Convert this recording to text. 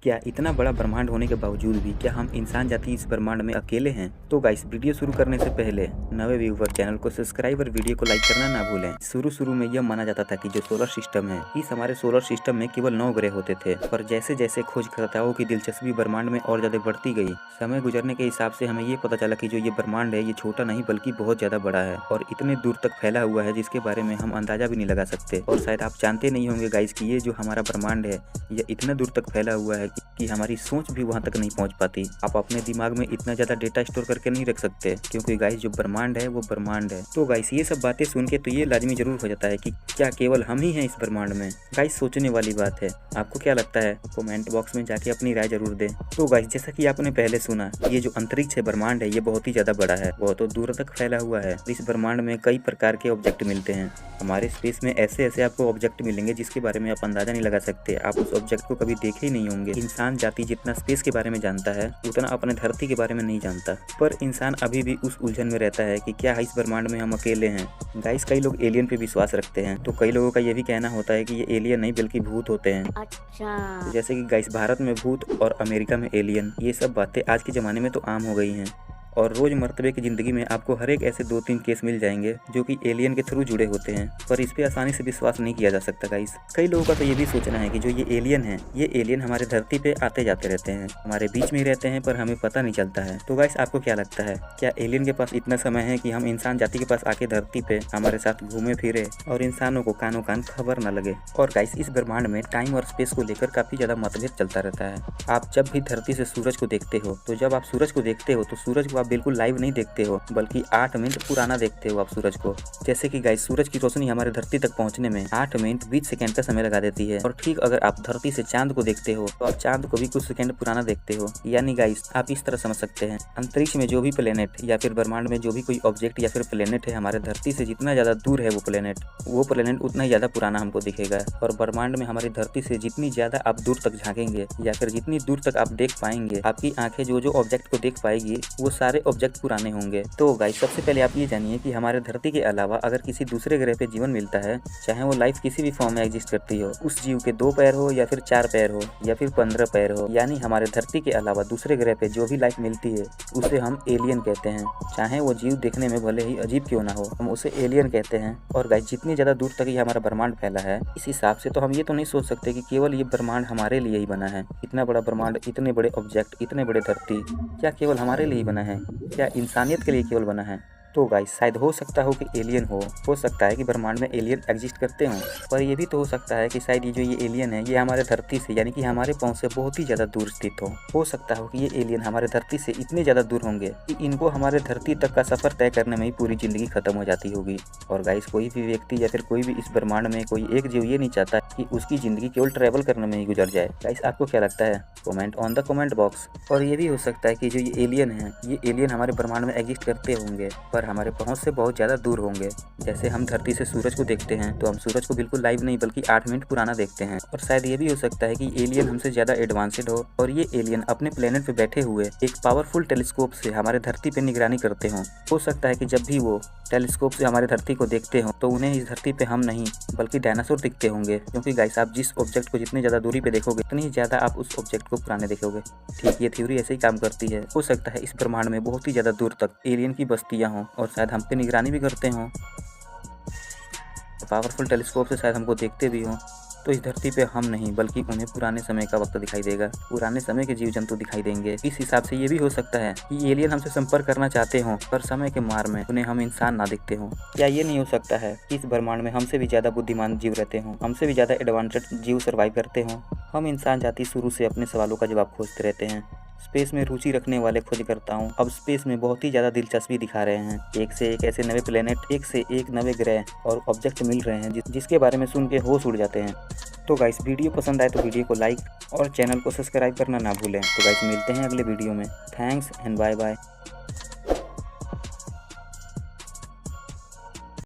क्या इतना बड़ा ब्रह्मांड होने के बावजूद भी क्या हम इंसान जाति इस ब्रह्मांड में अकेले हैं? तो गाइस, वीडियो शुरू करने से पहले नए व्यूवर चैनल को सब्सक्राइब और वीडियो को लाइक करना ना भूलें। शुरू में यह माना जाता था कि जो सोलर सिस्टम है, इस हमारे सोलर सिस्टम में केवल 9 ग्रह होते थे, पर जैसे जैसे खोजकर्ताओं की दिलचस्पी ब्रह्मांड में और ज्यादा बढ़ती गई, समय गुजरने के हिसाब से हमें ये पता चला कि जो ये ब्रह्मांड है, ये छोटा नहीं बल्कि बहुत ज्यादा बड़ा है और इतने दूर तक फैला हुआ है जिसके बारे में हम अंदाजा भी नहीं लगा सकते। और शायद आप जानते नहीं होंगे गाइस कि ये जो हमारा ब्रह्मांड है, यह इतना दूर तक फैला हुआ है कि हमारी सोच भी वहां तक नहीं पहुंच पाती। आप अपने दिमाग में इतना ज्यादा डेटा स्टोर करके नहीं रख सकते, क्योंकि गाइस जो ब्रह्मांड है वो ब्रह्मांड है। तो गाइस, ये सब बातें सुन के तो ये लाजमी जरूर हो जाता है कि क्या केवल हम ही हैं इस ब्रह्मांड में? गाइस, सोचने वाली बात है। आपको क्या लगता है? कमेंट बॉक्स में जाके अपनी राय जरूर दें। तो गाइस, जैसा कि आपने पहले सुना, ये जो अंतरिक्ष है, ब्रह्मांड है, ये बहुत ही ज्यादा बड़ा है, बहुत दूर तक फैला हुआ है। इस ब्रह्मांड में कई प्रकार के ऑब्जेक्ट मिलते हैं। हमारे स्पेस में ऐसे ऐसे आपको ऑब्जेक्ट मिलेंगे जिसके बारे में आप अंदाजा नहीं लगा सकते। आप उस ऑब्जेक्ट को कभी देखे ही नहीं होंगे। इंसान जाति जितना स्पेस के बारे में जानता है, उतना अपने धरती के बारे में नहीं जानता। पर इंसान अभी भी उस उलझन में रहता है कि क्या इस ब्रह्मांड में हम अकेले हैं। गाइस, कई लोग एलियन पे विश्वास रखते हैं, तो कई लोगों का ये भी कहना होता है कि ये एलियन नहीं बल्कि भूत होते हैं। अच्छा। तो जैसे कि गाइस, भारत में भूत और अमेरिका में एलियन, ये सब बातें आज के ज़माने में तो आम हो गई हैं। और रोज मर्तबे की जिंदगी में आपको हर एक ऐसे 2-3 केस मिल जाएंगे जो कि एलियन के थ्रू जुड़े होते हैं, पर इस पे आसानी से विश्वास नहीं किया जा सकता गाइस। कई लोगों का तो ये भी सोचना है कि जो ये एलियन है, ये एलियन हमारे धरती पे आते जाते रहते हैं, हमारे बीच में ही रहते हैं, पर हमें पता नहीं चलता है। तो गाइस, आपको क्या लगता है? क्या एलियन के पास इतना समय है कि हम इंसान जाति के पास आके धरती पे हमारे साथ घूमे फिरे और इंसानों को कानों कान खबर न लगे? और गाइस, इस ब्रह्मांड में टाइम और स्पेस को लेकर काफी ज्यादा मतभेद चलता रहता है। आप जब भी धरती से सूरज को देखते हो, तो जब आप सूरज को देखते हो तो सूरज को आप बिल्कुल लाइव नहीं देखते हो, बल्कि 8 मिनट पुराना देखते हो आप सूरज को। जैसे कि गाइस, सूरज की रोशनी हमारे धरती तक पहुंचने में 8 मिनट 20 सेकंड का समय लगा देती है। और ठीक अगर आप धरती से चांद को देखते हो, तो आप चांद को भी कुछ सेकंड पुराना देखते हो। यानी गाइस, आप इस तरह समझ सकते हैं, अंतरिक्ष में जो भी प्लेनेट या फिर ब्रह्मांड में जो भी कोई ऑब्जेक्ट या फिर प्लेनेट है, हमारे धरती से जितना ज्यादा दूर है वो प्लेनेट उतना ही ज्यादा पुराना हमको दिखेगा। और ब्रह्मांड में हमारी धरती से जितनी ज्यादा आप दूर तक झांकेंगे या फिर जितनी दूर तक आप देख पाएंगे, आपकी आंखें जो जो ऑब्जेक्ट को देख पाएगी, वो सारे ऑब्जेक्ट पुराने होंगे। तो गाइस, सबसे पहले आप ये जानिए कि हमारे धरती के अलावा अगर किसी दूसरे ग्रह पे जीवन मिलता है, चाहे वो लाइफ किसी भी फॉर्म में एग्जिस्ट करती हो, उस जीव के 2 पैर हो या फिर 4 पैर हो या फिर 15 पैर हो, यानी हमारे धरती के अलावा दूसरे ग्रह पे जो भी लाइफ मिलती है, उसे हम एलियन कहते हैं। चाहे वो जीव देखने में भले ही अजीब क्यों ना हो, हम उसे एलियन कहते हैं। और गाइस, जितनी ज्यादा दूर तक ये हमारा ब्रह्मांड फैला है, इस हिसाब से तो हम ये तो नहीं सोच सकते कि केवल ये ब्रह्मांड हमारे लिए ही बना है। इतना बड़ा ब्रह्मांड, इतने बड़े ऑब्जेक्ट, इतने बड़े धरती, क्या केवल हमारे लिए ही बना है? क्या इंसानियत के लिए केवल बना है? तो गाइस, शायद हो सकता हो कि एलियन हो सकता है कि ब्रह्मांड में एलियन एग्जिस्ट करते हों, पर ये भी तो हो सकता है कि शायद ये एलियन है, ये हमारे धरती से यानी कि हमारे पाँव से बहुत ही ज़्यादा दूर स्थित हो सकता हो कि ये एलियन हमारे धरती से इतने ज़्यादा दूर होंगे कि इनको हमारे धरती तक का सफ़र तय करने में ही पूरी ज़िंदगी खत्म हो जाती होगी। और गाइस, कोई भी व्यक्ति या फिर कोई भी इस ब्रह्मांड में कोई एक जीव ये नहीं चाहता कि उसकी ज़िंदगी केवल ट्रैवल करने में ही गुजर जाए। गाइस, आपको क्या लगता है? Comment on the comment box. और ये भी हो सकता है कि जो ये एलियन है, ये एलियन हमारे ब्रह्मांड में एग्जिस्ट करते होंगे, पर हमारे पहुंच से बहुत ज़्यादा दूर होंगे। जैसे हम धरती से सूरज को देखते हैं, तो हम सूरज को बिल्कुल लाइव नहीं बल्कि 8 मिनट पुराना देखते हैं। और शायद ये भी हो सकता है कि एलियन हमसे ज़्यादा एडवांस्ड हो और ये एलियन अपने प्लेनेट पे बैठे हुए एक पावरफुल टेलीस्कोप से हमारे धरती पे निगरानी करते हों। हो सकता है कि जब भी वो टेलीस्कोप से हमारे धरती को देखते हों, तो उन्हें इस धरती पे हम नहीं बल्कि डायनासोर दिखते होंगे, क्योंकि गाइस, आप जिस ऑब्जेक्ट को जितनी ज़्यादा दूरी पे देखोगे, उतनी ही ज़्यादा आप उस ऑब्जेक्ट को पुराने देखोगे। ठीक, ये थ्योरी ऐसे ही काम करती है। हो सकता है इस ब्रह्मांड में बहुत ही ज़्यादा दूर तक एलियन की बस्तियाँ हों और शायद हम पे निगरानी भी करते हों, पावरफुल टेलीस्कोप से शायद हमको देखते भी हों। तो इस धरती पे हम नहीं बल्कि उन्हें पुराने समय का वक्त दिखाई देगा, पुराने समय के जीव जंतु दिखाई देंगे। इस हिसाब से ये भी हो सकता है कि एलियन हमसे संपर्क करना चाहते हों, पर समय के मार में उन्हें हम इंसान ना दिखते हों। क्या ये नहीं हो सकता है कि इस ब्रह्मांड में हमसे भी ज़्यादा बुद्धिमान जीव रहते हों, हमसे भी ज़्यादा एडवांस्ड जीव सर्वाइव करते हों? हम इंसान जाति शुरू से अपने सवालों का जवाब खोजते रहते हैं। स्पेस में रुचि रखने वाले खोजकर्ताओं अब स्पेस में बहुत ही ज़्यादा दिलचस्पी दिखा रहे हैं। एक से एक ऐसे नए प्लेनेट, एक से एक नए ग्रह और ऑब्जेक्ट मिल रहे हैं जिसके बारे में सुन के होश उड़ जाते हैं। तो गाइस, वीडियो पसंद आए तो वीडियो को लाइक और चैनल को सब्सक्राइब करना ना भूलें। तो गाइस, मिलते हैं अगले वीडियो में। Thanks and bye bye.